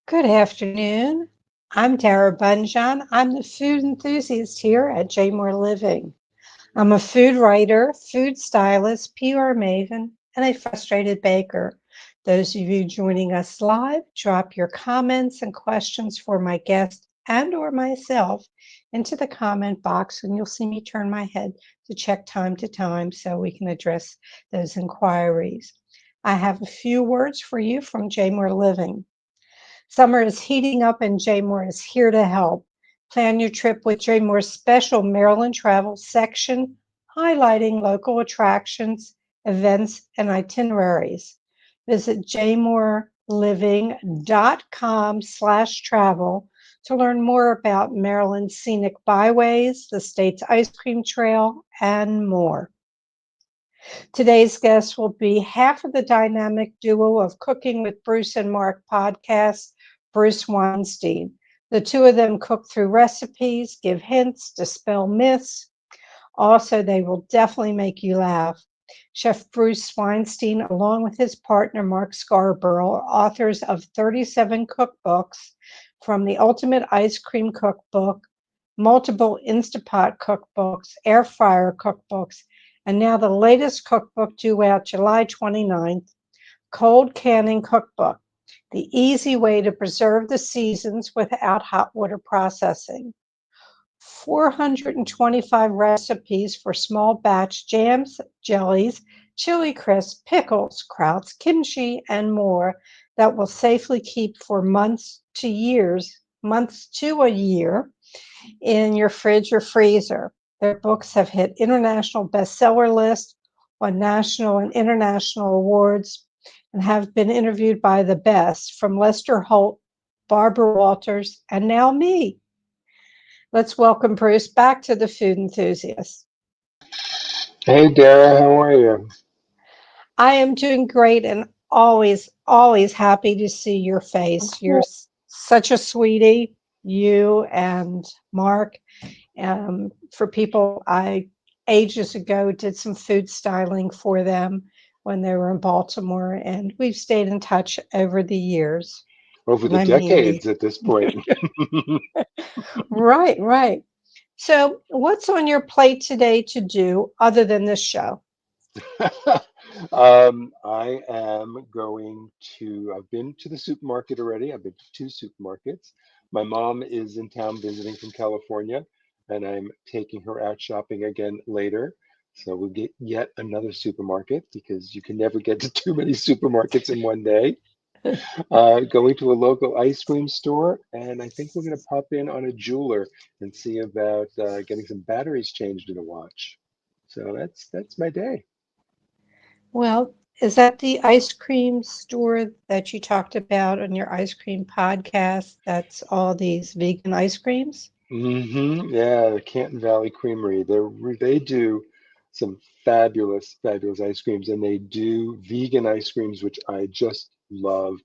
Good afternoon. I'm Dara Bunjon. I'm the food enthusiast here at J More Living. I'm a food writer, food stylist, PR maven, and a frustrated baker. Those of you joining us live, drop your comments and questions for my guest and or myself into the comment box, and you'll see me turn my head to check time to time so we can address those inquiries. I have a few words for you from J More Living. Summer is heating up and J Moore is here to help. Plan your trip with J Moore's special Maryland travel section, highlighting local attractions, events, and itineraries. Visit jmoreliving.com/travel to learn more about Maryland's scenic byways, the state's ice cream trail, and more. Today's guest will be half of the dynamic duo of Cooking with Bruce and Mark podcast, Bruce Weinstein. The two of them cook through recipes, give hints, dispel myths. Also, they will definitely make you laugh. Chef Bruce Weinstein, along with his partner Mark Scarborough, are authors of 37 cookbooks, from the Ultimate Ice Cream Cookbook, multiple Instapot cookbooks, air fryer cookbooks, and now the latest cookbook due out July 29th, Cold Canning Cookbook, the easy way to preserve the seasons without hot water processing. 425 recipes for small batch jams, jellies, chili crisps, pickles, krauts, kimchi, and more that will safely keep for months to a year in your fridge or freezer. Their books have hit international bestseller lists, won national and international awards, and have been interviewed by the best, from Lester Holt, Barbara Walters, and now me. Let's welcome Bruce back to the Food Enthusiast. Hey Dara, how are you? I am doing great and always happy to see your face. You're such a sweetie, you and Mark. For people, I ages ago did some food styling for them when they were in Baltimore, and we've stayed in touch over the years. Over the I mean, decades at this point. right, right. So, what's on your plate today to do other than this show? I've been to the supermarket already. I've been to two supermarkets. My mom is in town visiting from California, and I'm taking her out shopping again later. So we'll get yet another supermarket because you can never get to too many supermarkets in one day. Going to a local ice cream store, and I think we're going to pop in on a jeweler and see about getting some batteries changed in a watch. So that's my day. Well, is that the ice cream store that you talked about on your ice cream podcast? That's all these vegan ice creams? Yeah, the Canton Valley Creamery. They do some fabulous ice creams, and they do vegan ice creams, which I just love.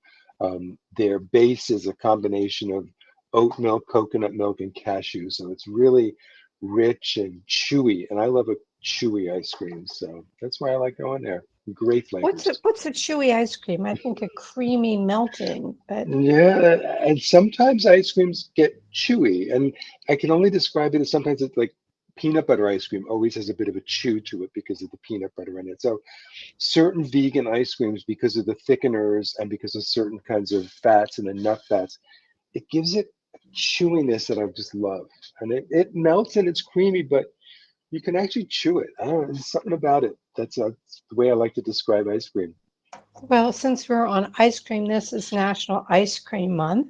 Their base is a combination of oat milk, coconut milk, and cashew, so it's really rich and chewy. And I love a chewy ice cream, so that's why I like going there. Great flavors. What's a chewy ice cream? I think a creamy melting, but Yeah, and sometimes ice creams get chewy, and I can only describe it as sometimes it's like peanut butter ice cream always has a bit of a chew to it because of the peanut butter in it. So certain vegan ice creams, because of the thickeners and because of certain kinds of fats and the nut fats, it gives it a chewiness that I just love. And it melts and it's creamy, but you can actually chew it. I don't know, there's something about it. That's the way I like to describe ice cream. well, since we're on ice cream, this is National Ice Cream Month,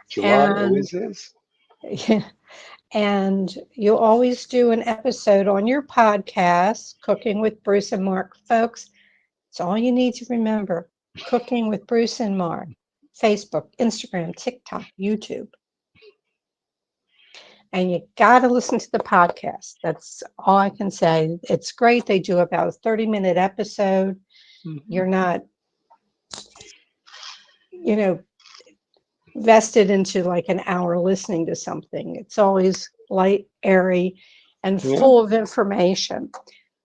July and always is. and you always do an episode on your podcast, Cooking with Bruce and Mark. Folks, it's all you need to remember. Cooking with Bruce and Mark. Facebook, Instagram, TikTok, YouTube. And you got to listen to the podcast. That's all I can say. It's great. They do about a 30-minute episode. Mhm. You're not, you know, vested into like an hour listening to something. It's always light, airy, and Yeah. full of information.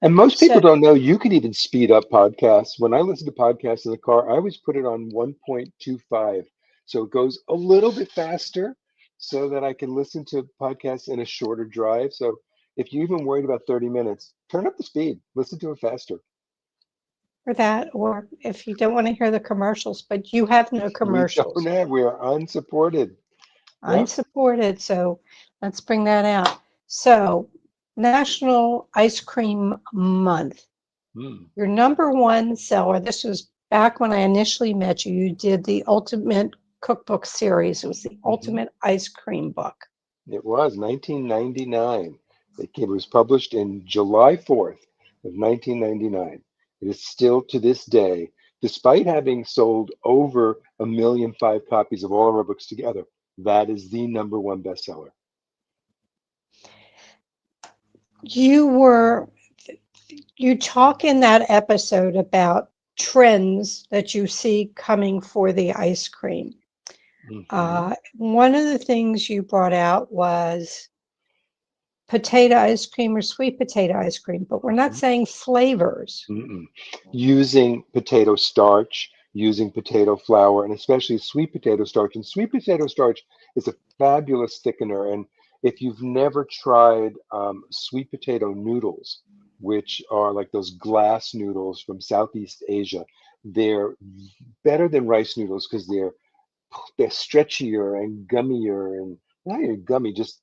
And most people So, don't know you can even speed up podcasts. When I listen to podcasts in the car, I always put it on 1.25 So it goes a little bit faster so that I can listen to podcasts in a shorter drive. So if you're even worried about 30 minutes, turn up the speed, listen to it faster. For that, or if you don't want to hear the commercials, but you have no We don't commercials. have, we are unsupported. Yep. Unsupported, so let's bring that out. So, National Ice Cream Month. Mm. Your number one seller, this was back when I initially met you, you did the Ultimate Cookbook series. It was the Hmm. Ultimate Ice Cream Book. It was 1999. It was published in July 4th of 1999. It is still to this day, despite having sold over 1,000,005 copies of all of our books together, that is the number one bestseller. You were you talk in that episode about trends that you see coming for the ice cream. Hmm. One of the things you brought out was potato ice cream or sweet potato ice cream, but we're not saying flavors. Mm-mm. Using potato starch, using potato flour, and especially sweet potato starch. And sweet potato starch is a fabulous thickener. And if you've never tried sweet potato noodles, which are like those glass noodles from Southeast Asia, they're better than rice noodles because they're stretchier and gummier and not even gummy, just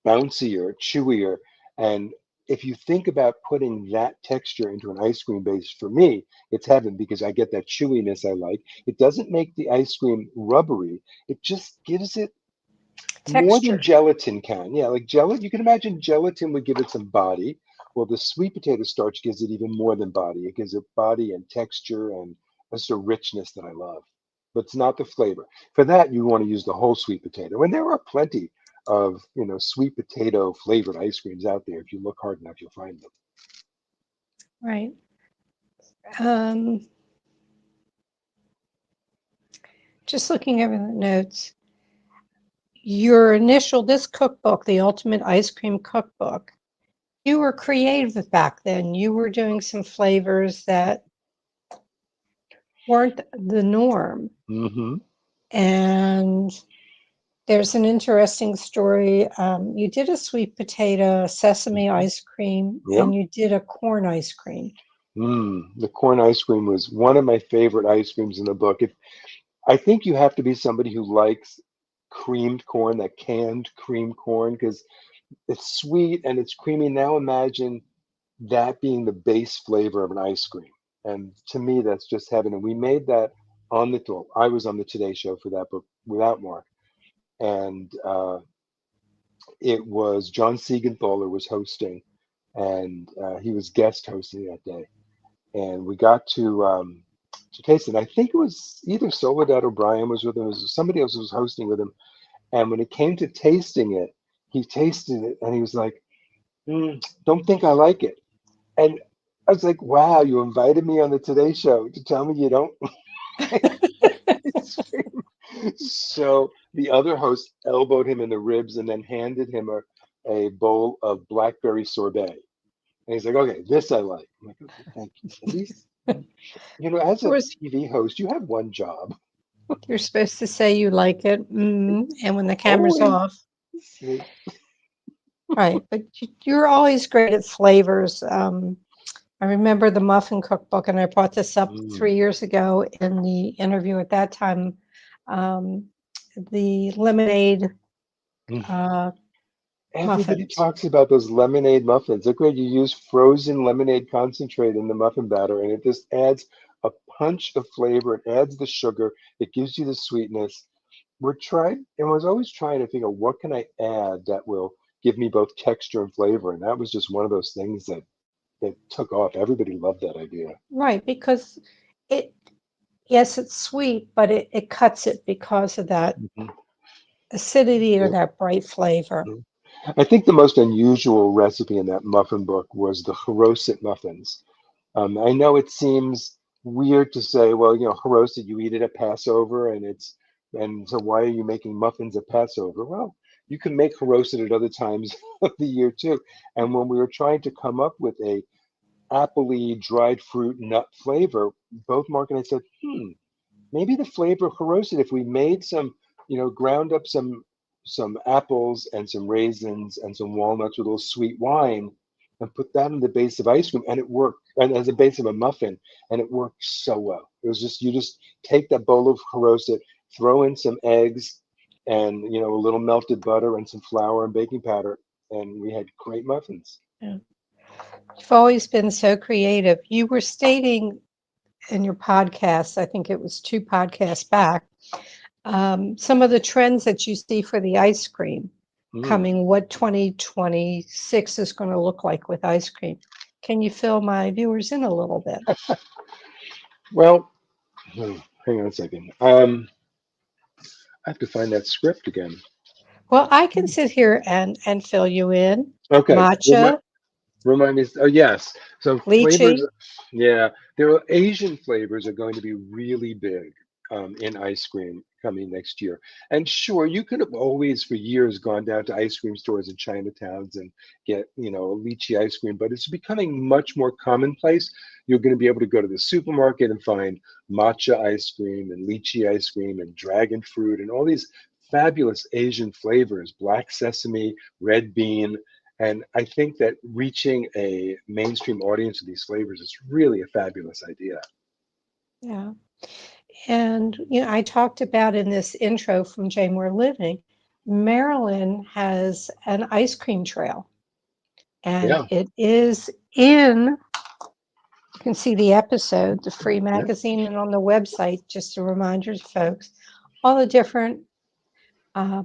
bouncier, chewier. And if you think about putting that texture into an ice cream base, for me, it's heaven because I get that chewiness I like. It doesn't make the ice cream rubbery. It just gives it more than Texture. gelatin can. Yeah, like gelatin, you can imagine gelatin would give it some body. Well, the sweet potato starch gives it even more than body. It gives it body and texture and just a richness that I love. But it's not the flavor. For that, you want to use the whole sweet potato. And there are plenty of, sweet potato flavored ice creams out there. If you look hard enough, you'll find them. Right. Um, just looking over the notes, this cookbook, the Ultimate Ice Cream Cookbook, you were creative back then. You were doing some flavors that weren't the norm. Mm-hmm. And there's an interesting story. You did a sweet potato sesame ice cream Yep. and you did a corn ice cream. The corn ice cream was one of my favorite ice creams in the book. I think you have to be somebody who likes creamed corn, that canned creamed corn, because it's sweet and it's creamy. Now imagine that being the base flavor of an ice cream. And to me, that's just heaven. And we made that I was on the Today Show for that book without Mark. And it was John Siegenthaler was hosting, and he was guest hosting that day. And we got to taste it. I think it was either Soledad or Brian was with him. It was somebody else was hosting with him. And when it came to tasting it, he tasted it and he was like, "Don't think I like it." And I was like, "Wow, you invited me on the Today Show to tell me you don't like ice cream." So the other host elbowed him in the ribs and then handed him a bowl of blackberry sorbet. And he's like, "Okay, this I like." I'm like, "Okay, thank you." At least, as Of a course, TV host, you have one job. you're supposed to say you like it, and when the camera's Always. off, right? But you're always great at flavors. I remember the muffin cookbook, and I brought this up Mm. 3 years ago in the interview at that time. Um, the lemonade uh, Everybody muffins. talks about those lemonade muffins. They're great. You use frozen lemonade concentrate in the muffin batter, and it just adds a punch of flavor. It adds the sugar. It gives you the sweetness. And was always trying to figure what can I add that will give me both texture and flavor. And that was just one of those things that took off. Everybody loved that idea. Right, because it, yes, it's sweet, but it cuts it because of that Mhm. acidity or Yeah. that bright flavor. Mhm. I think the most unusual recipe in that muffin book was the haroset muffins. I know it seems weird to say, well, haroset, you eat it at Passover, and so why are you making muffins at Passover? Well, you can make haroset at other times of the year too. And when we were trying to come up with a appley dried fruit nut flavor, both Mark and I said, maybe the flavor corrosive, if we made some, ground up some apples and some raisins and some walnuts with a little sweet wine and put that in the base of ice cream, and it worked, and as a base of a muffin, and it worked so well. It was just, you just take that bowl of corrosive, throw in some eggs and, a little melted butter and some flour and baking powder, and we had great muffins. Yeah. You've always been so creative. You were stating in your podcast, I think it was 2 podcasts back, some of the trends that you see for the ice cream Mm. coming, what 2026 is going to look like with ice cream. Can you fill my viewers in a little bit? Well, hang on a second. I have to find that script again. Well, I can sit here and fill you in. Okay, Matcha, remind me. Oh, yes. So flavors, lychee. yeah, there are Asian flavors are going to be really big in ice cream coming next year. And sure, you could have always for years gone down to ice cream stores in Chinatowns and get, a lychee ice cream, but it's becoming much more commonplace. You're going to be able to go to the supermarket and find matcha ice cream and lychee ice cream and dragon fruit and all these fabulous Asian flavors, black sesame, red bean. And I think that reaching a mainstream audience of these flavors is really a fabulous idea. Yeah. And, I talked about in this intro from Jane We're Living, Maryland has an ice cream trail, and Yeah, it is in, you can see the episode, the free yeah. magazine, and on the website, just a reminder to folks, all the different uh,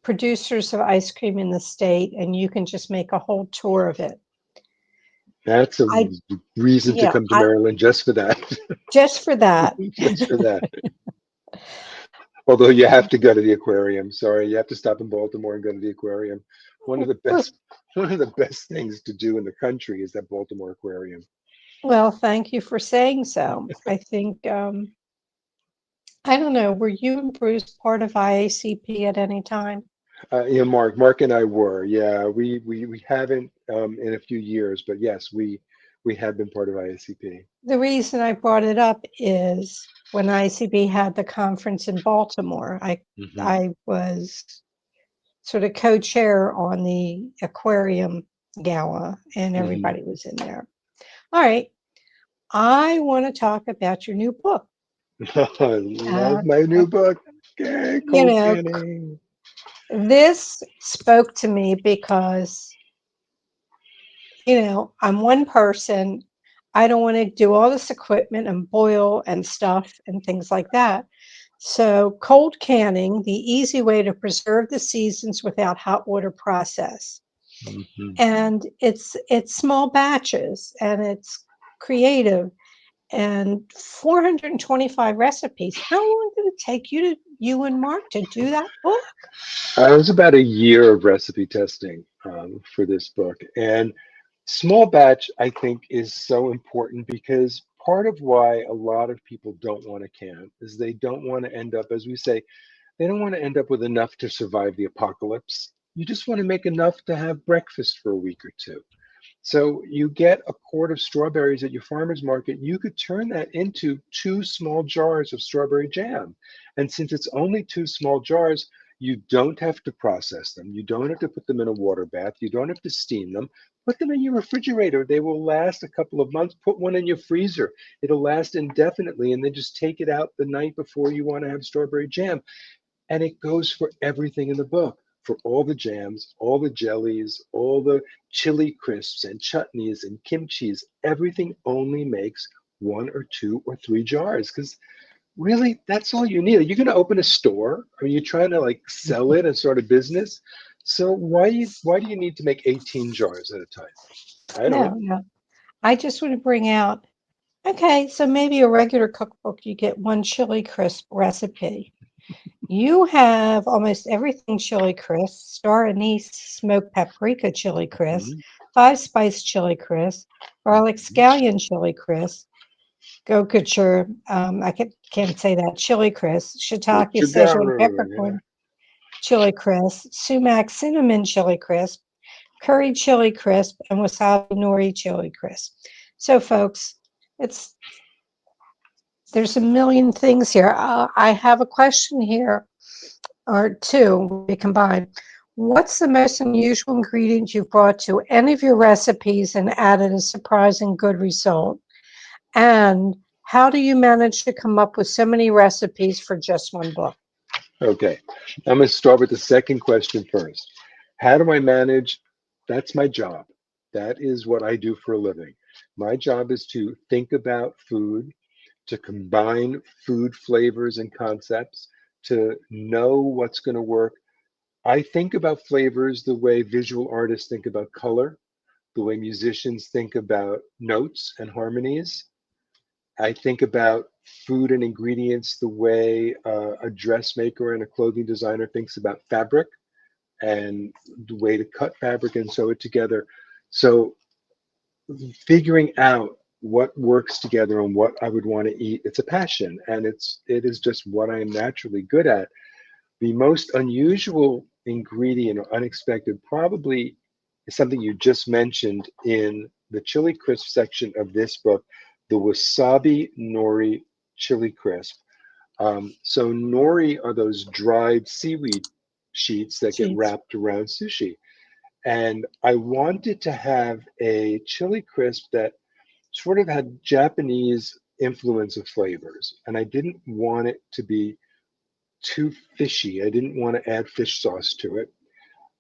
producers of ice cream in the state, and you can just make a whole tour of it. That's a I, reason to yeah, come to I Maryland just for that. just for that. Just for that. Although you have to go to the aquarium. Sorry, you have to stop in Baltimore and go to the aquarium. One of the best one of the best things to do in the country is that Baltimore Aquarium. Well, thank you for saying so. I think, I don't know, were you and Bruce part of IACP at any time? Mark and I were. Yeah, we haven't in a few years, but yes, we have been part of ISCP. The reason I brought it up is when ICB had the conference in Baltimore, Hmm. I was sort of co-chair on the aquarium gala, and Hmm. everybody was in there. All right, I want to talk about your new book. I love Uh, my new book. Yay, you cold know, canning. this spoke to me because, I'm one person. I don't want to do all this equipment and boil and stuff and things like that. So, cold canning, the easy way to preserve the seasons without hot water process. Hmm. And it's small batches and it's creative and 425 recipes. How long did it take you and Mark to do that book? It was about a year of recipe testing for this book. And small batch, I think, is so important because part of why a lot of people don't want to can is they don't want to end up, as we say, they don't want to end up with enough to survive the apocalypse. You just want to make enough to have breakfast for a week or two. So you get a quart of strawberries at your farmer's market, you could turn that into 2 small jars of strawberry jam. And since it's only 2 small jars, you don't have to process them. You don't have to put them in a water bath. You don't have to steam them. Put them in your refrigerator. They will last a couple of months. Put one in your freezer. It'll last indefinitely. And then just take it out the night before you want to have strawberry jam. And it goes for everything in the book, for all the jams, all the jellies, all the chili crisps and chutneys and kimchis. Everything only makes 1 or 2 or 3 jars because really that's all you need. Are you going to open a store? Are you trying to like sell it and start a business? So why do you need to make 18 jars at a time? I No, don't. no. I just want to bring out, okay, so maybe a regular cookbook, you get one chili crisp recipe. You have almost everything chili crisp, star anise smoked paprika chili crisp, Mhm, five spice chili crisp, garlic mhm. scallion chili crisp, gochujang, can't say that, chili crisp, What shiitake you got Szechuan over peppercorn chili crisp, sumac cinnamon chili crisp, curry chili crisp, and wasabi nori chili crisp. So, folks, it's There's a million things here. I have a question here, or two we combine. What's the most unusual ingredient you've brought to any of your recipes and added a surprising good result? And how do you manage to come up with so many recipes for just one book? Okay, I'm going to start with the second question first. How do I manage? That's my job. That is what I do for a living. My job is to think about food, to combine food flavors and concepts, to know what's going to work. I think about flavors the way visual artists think about color, the way musicians think about notes and harmonies. I think about food and ingredients the way a dressmaker and a clothing designer thinks about fabric and the way to cut fabric and sew it together. So figuring out what works together and what I would want to eat, it's a passion, and it is just what I am naturally good at. The most unusual ingredient or unexpected probably is something you just mentioned in the chili crisp section of this book, the wasabi nori chili crisp. So nori are those dried seaweed sheets that get Sheets. wrapped around sushi. And I wanted to have a chili crisp that sort of had Japanese influence of flavors. And I didn't want it to be too fishy. I didn't want to add fish sauce to it.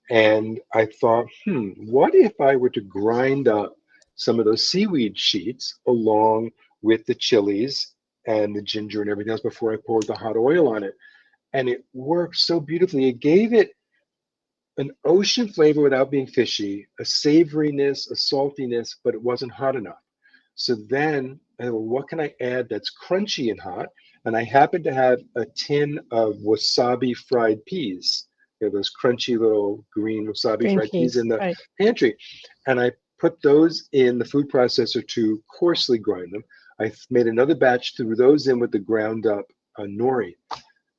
And I thought, what if I were to grind up some of those seaweed sheets along with the chilies and the ginger and everything else before I poured the hot oil on it? And it worked so beautifully. It gave it an ocean flavor without being fishy, a savoriness, a saltiness, but it wasn't hot enough. So then, what can I add that's crunchy and hot? And I happened to have a tin of wasabi fried peas, those crunchy little green wasabi Green fried peas peas, in the right? pantry. And I put those in the food processor to coarsely grind them. I made another batch, threw those in with the ground up nori.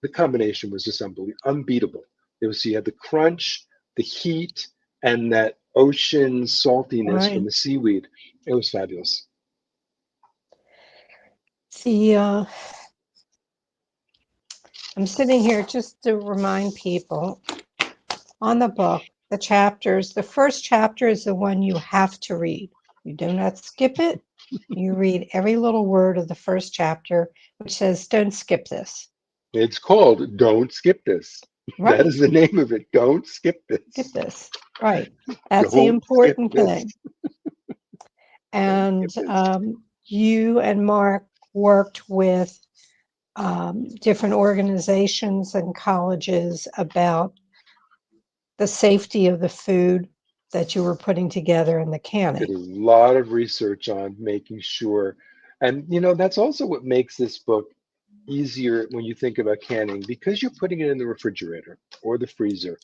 The combination was just unbeatable. It was, you had the crunch, the heat, and that ocean saltiness from Right. the seaweed. It was fabulous. The I'm sitting here just to remind people on the book, the chapters. The first chapter is the one you have to read. You do not skip it. You read every little word of the first chapter, which says, "Don't skip this." It's called Don't Skip This. That Right. is the name of it. Don't skip Skip this. this. Right. That's the Don't skip important this. thing. Don't And skip this. you and Mark worked with different organizations and colleges about the safety of the food that you were putting together in the Did canning. a lot of research on making sure. And, that's also what makes this book easier when you think about canning, because you're putting it in the refrigerator or the freezer.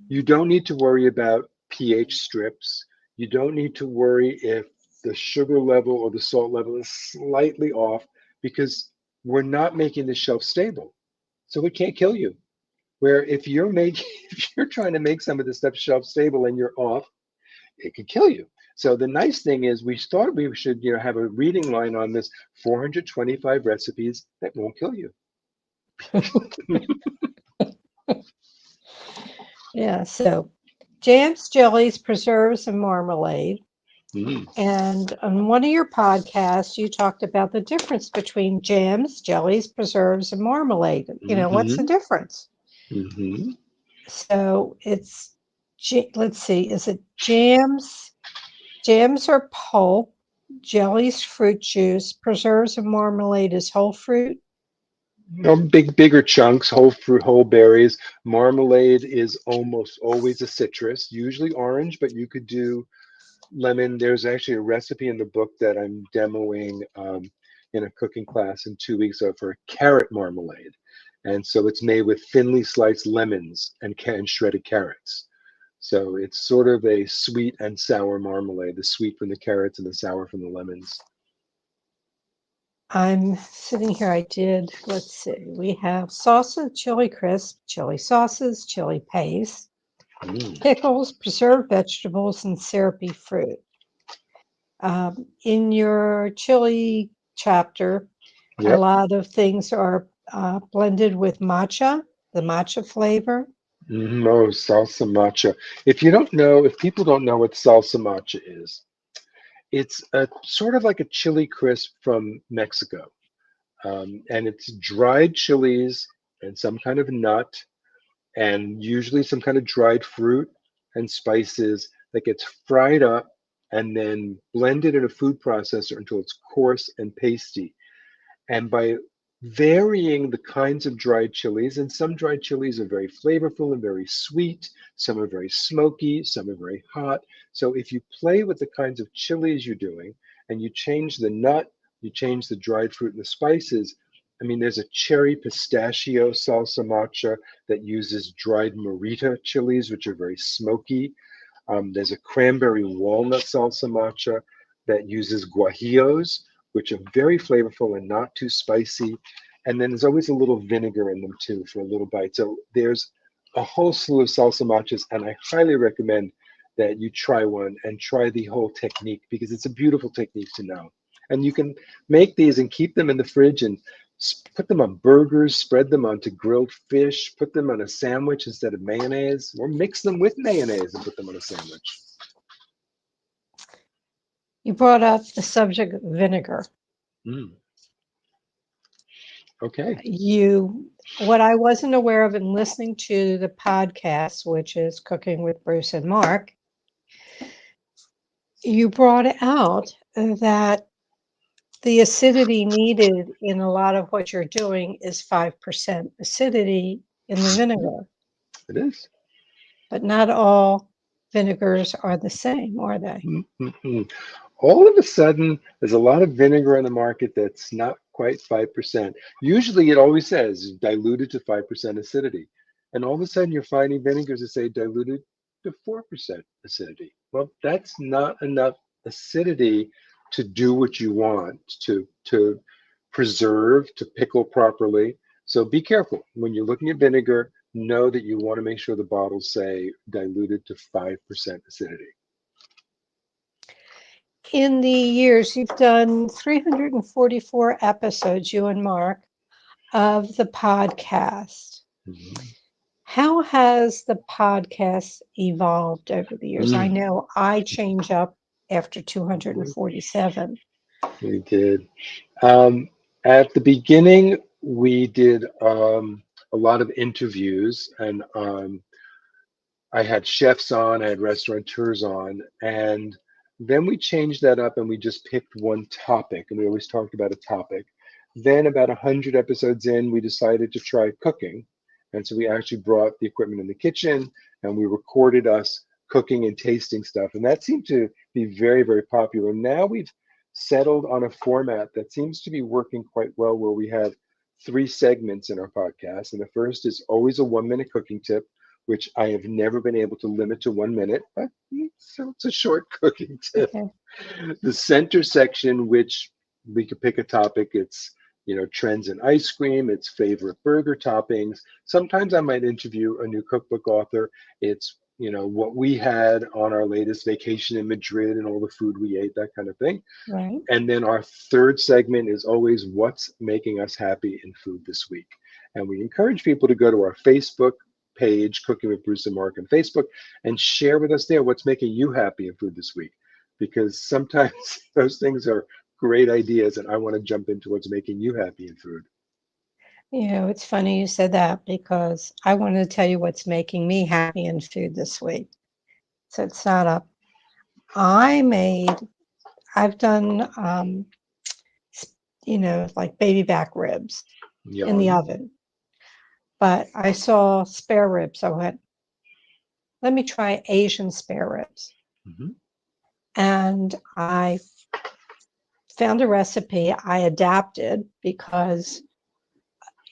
You don't need to worry about pH strips. You don't need to worry if the sugar level or the salt level is slightly off, because we're not making the shelf stable. So it can't kill you. Where if you're making, if you're trying to make some of this stuff shelf stable and you're off, it could kill you. So the nice thing is, we thought we should, have a reading line on this: 425 recipes that won't kill you. Yeah, so jams, jellies, preserves, and marmalade. Mm, And on one of your podcasts, you talked about the difference between jams, jellies, preserves, and marmalade. What's the hmm difference? hmm So it's, let's see, is it jams? Jams are pulp, jellies, fruit juice, preserves, and marmalade is whole fruit. Bigger chunks, whole fruit, whole berries. Marmalade is almost always a citrus, usually orange, but you could do lemon. There's actually a recipe in the book that I'm demoing in a cooking class in 2 weeks for carrot marmalade. And so it's made with thinly sliced lemons and shredded carrots. So it's sort of a sweet and sour marmalade, the sweet from the carrots and the sour from the lemons. I'm sitting here. Let's see, we have salsa, chili crisp, chili sauces, chili paste, Mm. pickles, preserved vegetables, and syrupy fruit. In your chili chapter, A Yep. lot of things are blended with matcha, the matcha flavor. Oh, salsa matcha. If people don't know what salsa matcha is, it's a sort of like a chili crisp from Mexico. And it's dried chilies and some kind of nut, and usually some kind of dried fruit and spices that gets fried up and then blended in a food processor until it's coarse and pasty. And by varying the kinds of dried chilies, and some dried chilies are very flavorful and very sweet, some are very smoky, some are very hot. So if you play with the kinds of chilies you're doing and you change the nut, you change the dried fruit and the spices. I mean, there's a cherry pistachio salsa matcha that uses dried morita chilies, which are very smoky. There's a cranberry walnut salsa matcha that uses guajillos, which are very flavorful and not too spicy. And then there's always a little vinegar in them too for a little bite. So there's a whole slew of salsa matchas, and I highly recommend that you try one and try the whole technique because it's a beautiful technique to know. And you can make these and keep them in the fridge and put them on burgers, spread them onto grilled fish, put them on a sandwich instead of mayonnaise, or mix them with mayonnaise and put them on a sandwich. You brought up the subject of vinegar. Mm, okay. What I wasn't aware of in listening to the podcast, which is Cooking with Bruce and Mark, you brought out that the acidity needed in a lot of what you're doing is 5% acidity in the vinegar, It is. but not all vinegars are the same, are they? Mm-mm. All of a sudden, there's a lot of vinegar on the market that's not quite 5%. Usually, it always says diluted to 5% acidity. And all of a sudden, you're finding vinegars that say diluted to 4% acidity. Well, that's not enough acidity to do what you want, to preserve, to pickle properly. So be careful. When you're looking at vinegar, know that you want to make sure the bottles say diluted to 5% acidity. In the years, you've done 344 episodes, you and Mark, of the podcast. Mhm. How has the podcast evolved over the years? I Mm, know I change up after 247. we did. Um, at the beginning, we did a lot of interviews, and I had chefs on, I had restaurateurs on, and then we changed that up and we just picked one topic, and we always talked about a topic. Then, about 100 episodes in, we decided to try cooking. And so we actually brought the equipment in the kitchen and we recorded us cooking and tasting stuff. And that seemed to be very, very popular. Now we've settled on a format that seems to be working quite well, where we have three segments in our podcast. And the first is always a 1 minute cooking tip, which I have never been able to limit to 1 minute, but so it's a short cooking tip. Okay. The center section, which we could pick a topic, it's trends in ice cream, it's favorite burger toppings. Sometimes I might interview a new cookbook author. It's what we had on our latest vacation in Madrid and all the food we ate, that kind of thing. Right. And then our third segment is always what's making us happy in food this week. And we encourage people to go to our Facebook page, Cooking with Bruce and Mark on Facebook, and share with us there what's making you happy in food this week. Because sometimes those things are great ideas, and I want to jump into what's making you happy in food. It's funny you said that because I wanted to tell you what's making me happy in food this week. So it's not up. I've done, like baby back ribs in the Yum. oven, but I saw spare ribs. I went, let me try Asian spare ribs. Hmm. And I found a recipe I adapted because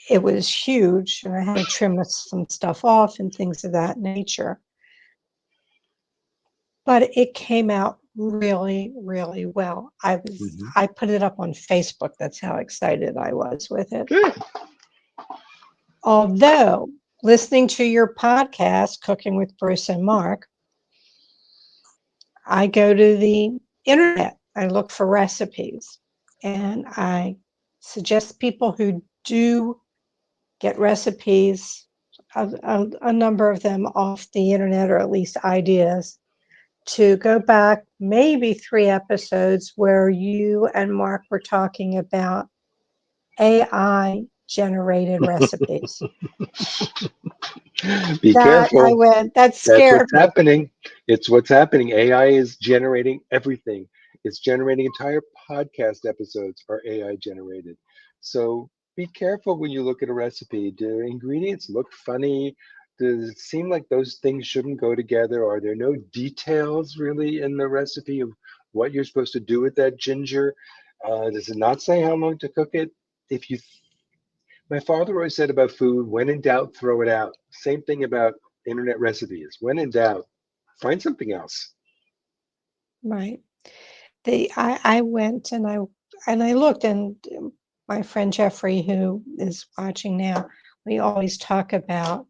it was huge and I had to trim some stuff off and things of that nature. But it came out really, really well. Hmm. I put it up on Facebook. That's how excited I was with it. Good. Although listening to your podcast, Cooking with Bruce and Mark, I go to the internet. I look for recipes and I suggest people who do get recipes, a number of them off the internet, or at least ideas, to go back maybe 3 episodes where you and Mark were talking about AI generated recipes. Be That I careful. went, that That's scared what's me. happening. It's what's happening. AI is generating everything. It's generating entire podcast episodes are AI generated. So be careful when you look at a recipe. Do ingredients look funny? Does it seem like those things shouldn't go together? Are there no details really in the recipe of what you're supposed to do with that ginger? Does it not say how long to cook it? If you My father always said about food, when in doubt, throw it out. Same thing about internet recipes. When in doubt, find something else. Right. I went and I looked, and my friend Jeffrey, who is watching now, we always talk about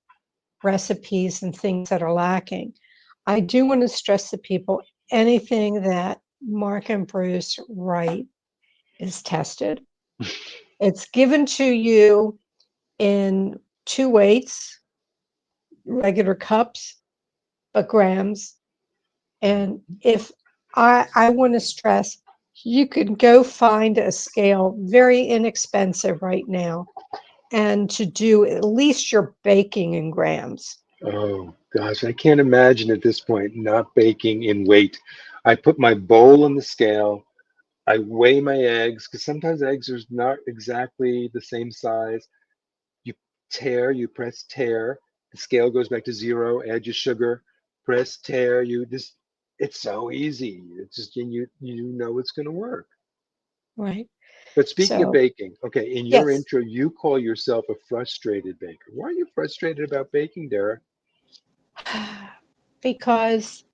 recipes and things that are lacking. I do want to stress to people, anything that Mark and Bruce write is tested. It's given to you in 2 weights, regular cups, but grams. And if I want to stress, you can go find a scale, very inexpensive right now, and to do at least your baking in grams. Oh gosh, I can't imagine at this point not baking in weight. I put my bowl on the scale. I weigh my eggs because sometimes eggs are not exactly the same size. You you press tear, the scale goes back to zero, add your sugar, press tear, it's so easy. It's just, and you know it's going to work. Right. But speaking of So, baking, okay, in your yes, intro, you call yourself a frustrated baker. Why are you frustrated about baking, Dara? because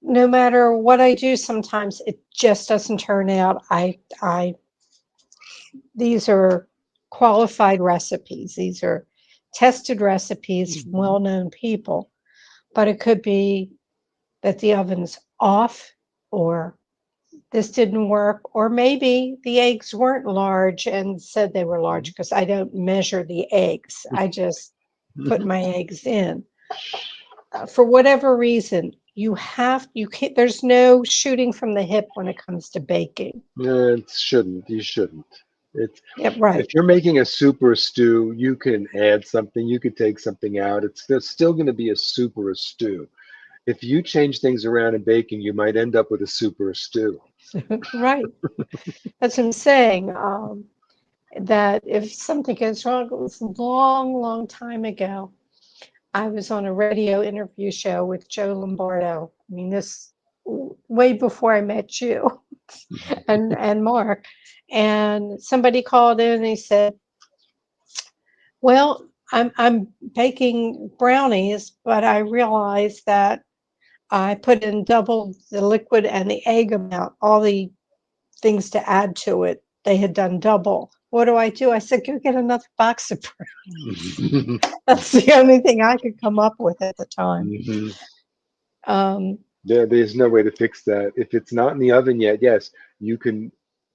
no matter what I do, sometimes it just doesn't turn out. These are qualified recipes. These are tested recipes from Mhm. well-known people, but it could be that the oven's off, or this didn't work, or maybe the eggs weren't large and said they were large, because I don't measure the eggs. I just put Mhm. my eggs in. For whatever reason, you can't, there's no shooting from the hip when it comes to baking. No, it shouldn't. You shouldn't. It's Yeah, right. If you're making a soup or a stew, you can add something. You could take something out. It's still going to be a soup or a stew. If you change things around in baking, you might end up with a soup or a stew. Right. That's what I'm saying. That if something goes wrong, it was a long, long time ago. I was on a radio interview show with Joe Lombardo. I mean, this way before I met you and Mark. And somebody called in and they said, "Well, I'm baking brownies, but I realized that I put in double the liquid and the egg amount, all the things to add to it. They had done double. What do I do?" I said, "Go get another box of brownies." That's the only thing I could come up with at the time. Mhm. Um, There's no way to fix that. If it's not in the oven yet, yes, you can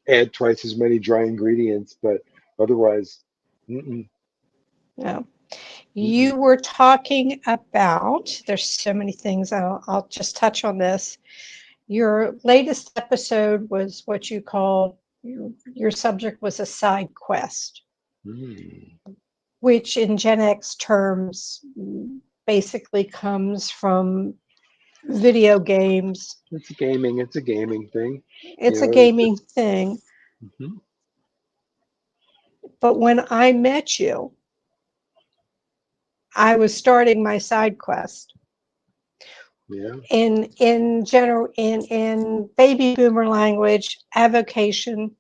add twice as many dry ingredients, but otherwise, mm-mm, no. mm-mm. You were talking about, there's so many things, I'll just touch on this. Your latest episode was what you called, your subject was a side quest, Mm. which in Gen X terms basically comes from video games. It's a gaming thing. It's a gaming thing. Mhm. But when I met you, I was starting my side quest. Yeah. In general, in baby boomer language, avocation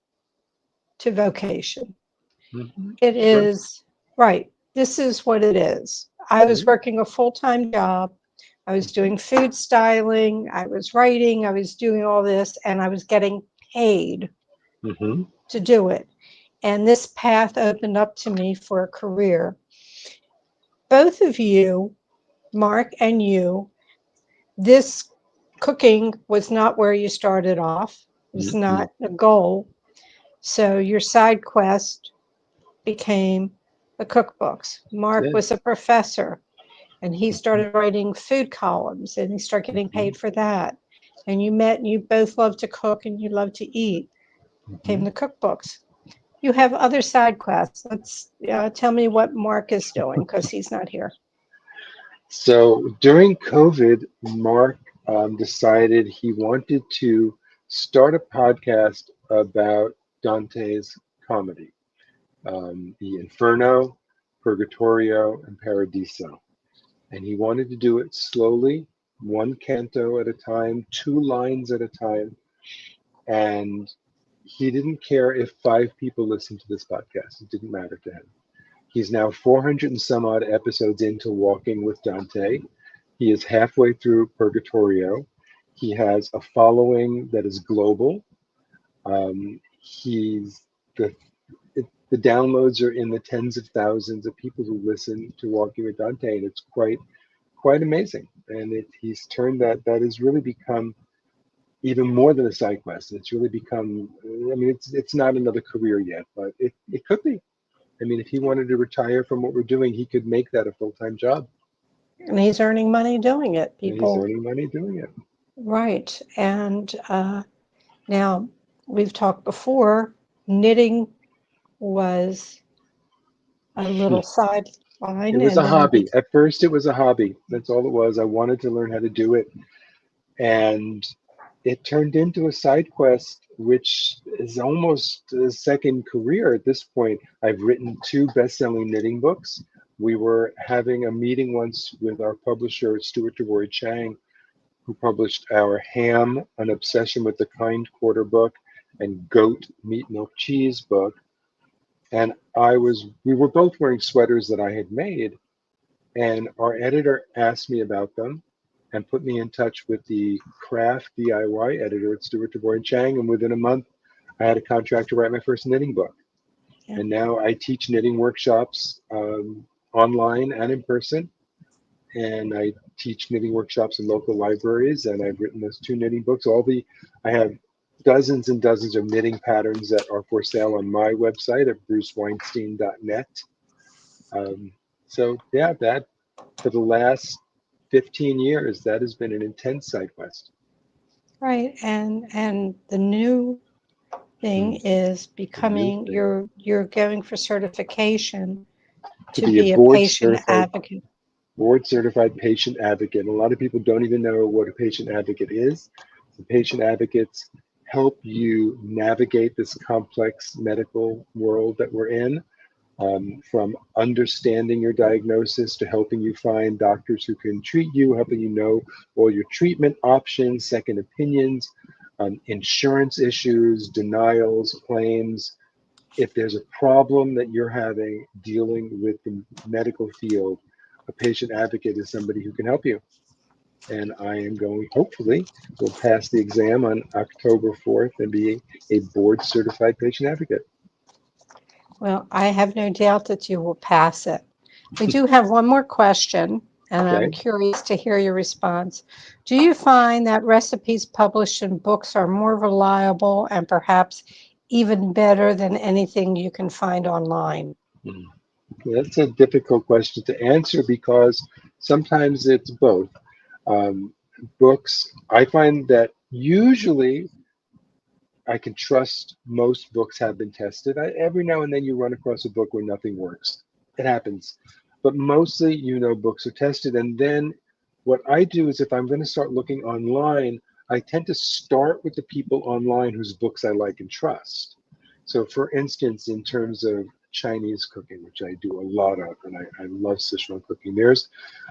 to vocation. Mhm. It Sure. is right. This is what it is. I was Yeah. working a full-time job. I was doing food styling. I was writing. I was doing all this, and I was getting paid Hmm. to do it. And this path opened up to me for a career. Both of you, Mark and you, this cooking was not where you started off. It was Mm-mm. not a goal. So your side quest became the cookbooks. Mark Yes. was a professor and he started writing food columns and he started getting paid for that. And you met and you both love to cook and you love to eat. Came Mhm. the cookbooks. You have other side quests. Let's tell me what Mark is doing because he's not here. So during COVID, Mark decided he wanted to start a podcast about Dante's comedy, the Inferno, Purgatorio, and Paradiso. And he wanted to do it slowly, one canto at a time, two lines at a time. And he didn't care if five people listened to this podcast, it didn't matter to him. He's now 400 and some odd episodes into Walking with Dante. He is halfway through Purgatorio. He has a following that is global. He's the the downloads are in the tens of thousands of people who listen to Walking with Dante, and it's quite amazing. And he's turned that has really become even more than a side quest. It's really become. I mean, it's not another career yet, but it could be. I mean, if he wanted to retire from what we're doing, he could make that a full-time job, And he's earning money doing it. and he's People, earning money doing it. right. And now we've talked before, knitting was a little It sideline was a and then you hobby. At first, it was a hobby. That's all it was. I wanted to learn how to do it, and it turned into a side quest, which is almost a second career at this point. I've written two best-selling knitting books. We were having a meeting once with our publisher, Stuart DeRoy Chang, who published our Ham, An Obsession with the Kind Quarter book, and Goat, Meat, Milk, Cheese book. And we were both wearing sweaters that I had made, and our editor asked me about them and put me in touch with the craft DIY editor at Stuart DeBoer and Chang. And within a month, I had a contract to write my first knitting book. yeah. And now I teach knitting workshops online and in person. And I teach knitting workshops in local libraries. And I've written those two knitting books. I have dozens and dozens of knitting patterns that are for sale on my website at bruceweinstein.net. Um, so yeah, that for the last 15 years, that has been an intense side quest. Right. And the new thing Mm. is The new becoming thing you're going for certification to to be a be a patient advocate. board certified patient advocate. And a lot of people don't even know what a patient advocate is. The patient advocates help you navigate this complex medical world that we're in, from understanding your diagnosis to helping you find doctors who can treat you, helping you know all your treatment options, second opinions, insurance issues, denials, claims. If there's a problem that you're having dealing with the medical field, a patient advocate is somebody who can help you. And I am going, hopefully, will pass the exam on October 4th and be a board certified patient advocate. Well, I have no doubt that you will pass it. We do have one more question, and I'm Okay. curious to hear your response. Do you find that recipes published in books are more reliable and perhaps even better than anything you can find online? Hmm. That's a difficult question to answer because sometimes it's both. Um, Books, I find that usually I can trust most books have been tested. Every now and then you run across a book where nothing works. It happens. But mostly, books are tested. And then what I do is if I'm going to start looking online, I tend to start with the people online whose books I like and trust. So, for instance, in terms of Chinese cooking, which I do a lot of, and I love Sichuan cooking, there's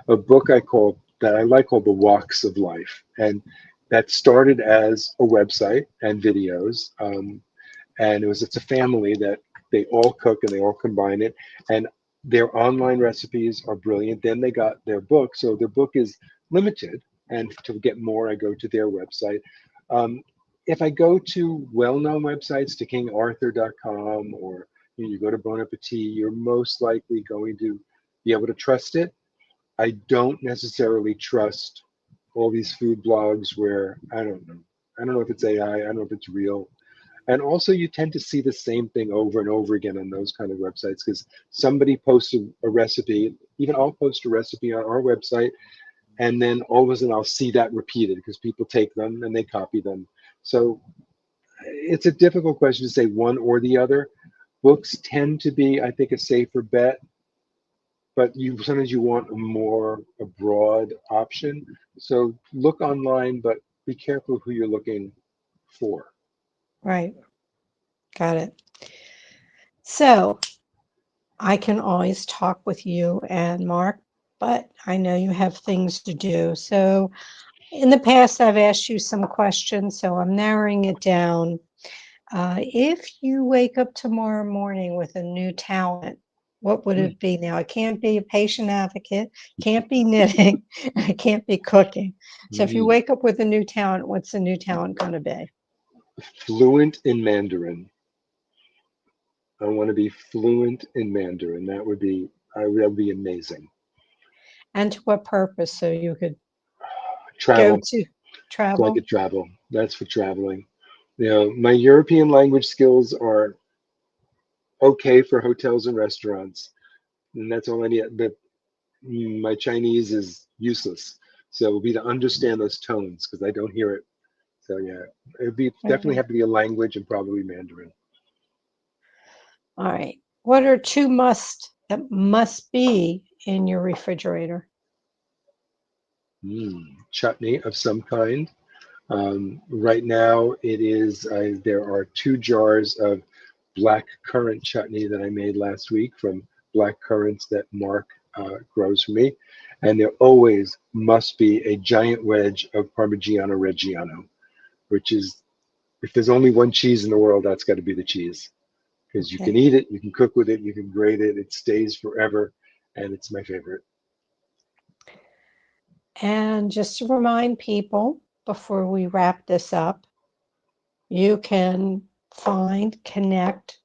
a book that I like called The Walks of Life. And that started as a website and videos. And it's a family that they all cook and they all combine it. And their online recipes are brilliant. Then they got their book. So their book is limited. And to get more, I go to their website. Um, if I go to well-known websites, to kingarthur.com, or you go to Bon Appetit, you're most likely going to be able to trust it. I don't necessarily trust all these food blogs where I don't know. I don't know if it's AI. I don't know if it's real. And also, you tend to see the same thing over and over again on those kind of websites because somebody posts a recipe. Even I'll post a recipe on our website, and then all of a sudden I'll see that repeated because people take them and they copy them. So it's a difficult question to say one or the other. Books tend to be, I think, a safer bet, but you sometimes you want a broad option. So look online, but be careful who you're looking for. Right. Got it. So I can always talk with you and Mark, but I know you have things to do. So in the past, I've asked you some questions, so I'm narrowing it down. If you wake up tomorrow morning with a new talent, what would Mm, it be now? It can't be a patient advocate, can't be knitting, it can't be cooking. So if you mm. wake up with a new talent, what's the new talent going to be? Fluent in Mandarin. I want to be fluent in Mandarin. That would be amazing. And to what purpose? So you could go Travel, to so I travel. could travel. That's for traveling. My European language skills are okay for hotels and restaurants, and that's all I need. But my Chinese is useless. So it would be to understand those tones because I don't hear it. So yeah, it'd be definitely Okay. have to be a language and probably Mandarin. All right. What are two that must be in your refrigerator? Chutney of some kind. Right now, there are 2 jars of black currant chutney that I made last week from black currants that Mark grows for me. And there always must be a giant wedge of Parmigiano Reggiano, which is, if there's only one cheese in the world, that's got to be the cheese. Because you can Okay. eat it, you can cook with it, you can grate it, it stays forever, and it's my favorite. And just to remind people before we wrap this up, you can connect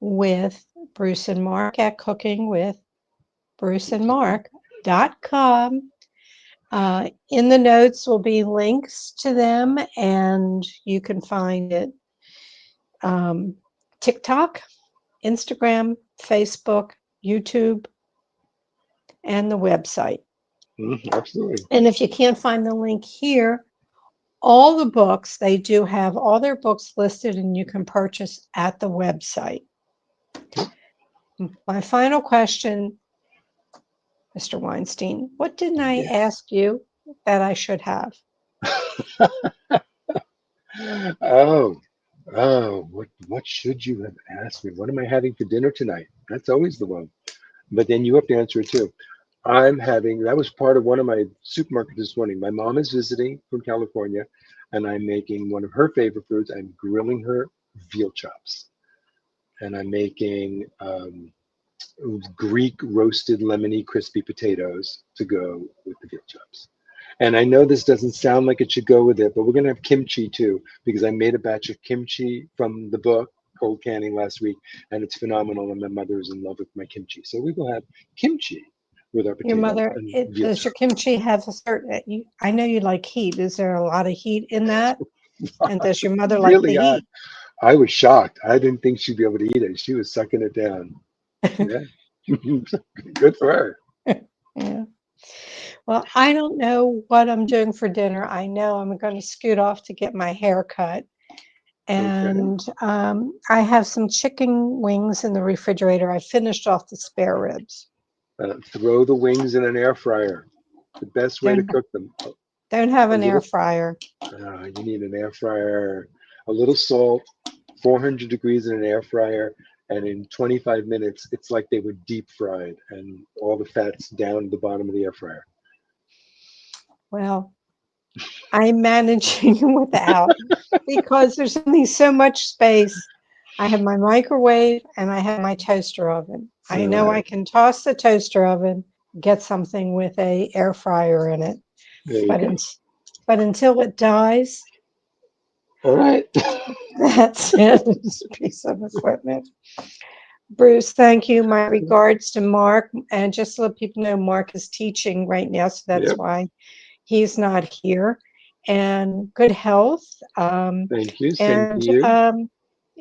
with Bruce and Mark at cookingwithbruceandmark.com. In the notes will be links to them, and you can find it um, TikTok, Instagram, Facebook, YouTube, and the website. Absolutely. And if you can't find the link here, all the books, they do have all their books listed and you can purchase at the website. My final question, Mr. Weinstein, what didn't I Yes. ask you that I should have? Oh, what should you have asked me? What am I having for dinner tonight? That's always the one. But then you have to answer it too. That was part of one of my supermarkets this morning. My mom is visiting from California, and I'm making one of her favorite foods. I'm grilling her veal chops, and I'm making Greek roasted lemony crispy potatoes to go with the veal chops. And I know this doesn't sound like it should go with it, but we're gonna have kimchi too, because I made a batch of kimchi from the book Cold Canning last week, and it's phenomenal. And my mother is in love with my kimchi, so we will have kimchi with our Your potato mother, and veal does your chops. kimchi have a certain, I know you like heat. Is there a lot of heat in that? And does your mother like the Really odd. heat? I was shocked. I didn't think she'd be able to eat it. She was sucking it down. Yeah, good for her. Yeah. Well, I don't know what I'm doing for dinner. I know I'm going to scoot off to get my hair cut. Okay. And I have some chicken wings in the refrigerator. I finished off the spare ribs. Throw the wings in an air fryer. The best way to Don't cook them. don't have A an air little fryer. You need an air fryer, a little salt, 400 degrees in an air fryer, and in 25 minutes, it's like they were deep fried and all the fat's down at the bottom of the air fryer. Well, I'm managing without because there's only so much space. I have my microwave and I have my toaster oven. I All know I right, can toss the toaster oven, get something with a air fryer in it, there you but go. but until it dies, All right. that's it. It's a piece of equipment. Bruce, thank you. My regards to Mark. And just to let people know, Mark is teaching right now, so that's Yep. why he's not here. And good health. Thank you. Same to And you.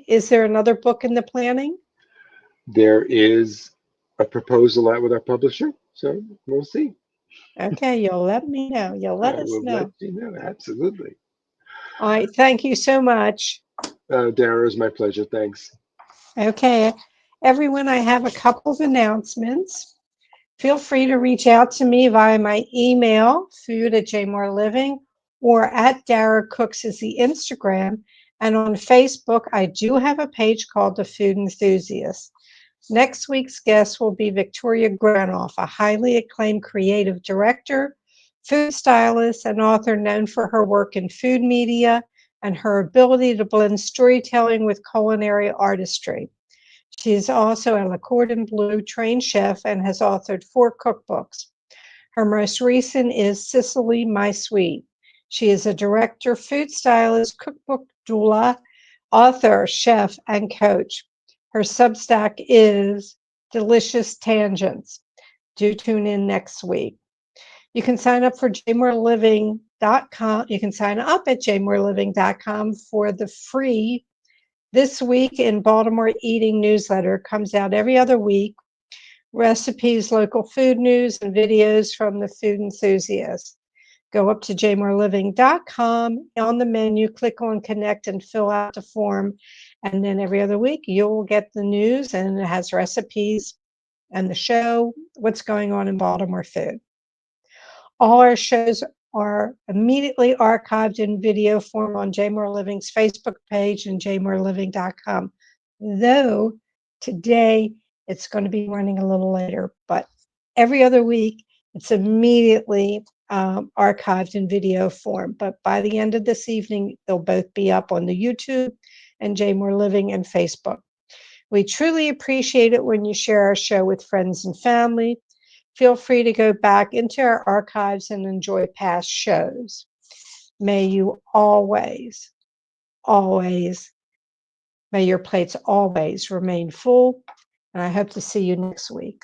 Is there another book in the planning? There is a proposal out with our publisher, so we'll see. Okay, you'll let me know. You'll let I us will let know. you know. Absolutely. All right, thank you so much. Dara, is my pleasure. Thanks. Okay, everyone, I have a couple of announcements. Feel free to reach out to me via my email, food@jmoreliving, or at Dara Cooks is the Instagram. And on Facebook, I do have a page called the Food Enthusiast. Next week's guest will be Victoria Granoff, a highly acclaimed creative director, food stylist, and author known for her work in food media and her ability to blend storytelling with culinary artistry. She is also a Le Cordon Bleu trained chef and has authored 4 cookbooks. Her most recent is Sicily, My Sweet. She is a director, food stylist, cookbook doula, author, chef, and coach. Her Substack is Delicious Tangents. Do tune in next week. You can sign up for jmoreliving.com. You can sign up at jmoreliving.com for the free This Week in Baltimore Eating newsletter. Comes out every other week. Recipes, local food news, and videos from the Food Enthusiast. Go up to jmoreliving.com. On the menu, click on Connect and fill out the form. And then every other week, you'll get the news, and it has recipes and the show, what's going on in Baltimore food. All our shows are immediately archived in video form on Jmore Living's Facebook page and jmoreliving.com. Though today it's going to be running a little later, but every other week it's immediately archived in video form. But by the end of this evening, they'll both be up on the YouTube and Jmore Living and Facebook. We truly appreciate it when you share our show with friends and family. Feel free to go back into our archives and enjoy past shows. May you always, always, may your plates always remain full. And I hope to see you next week.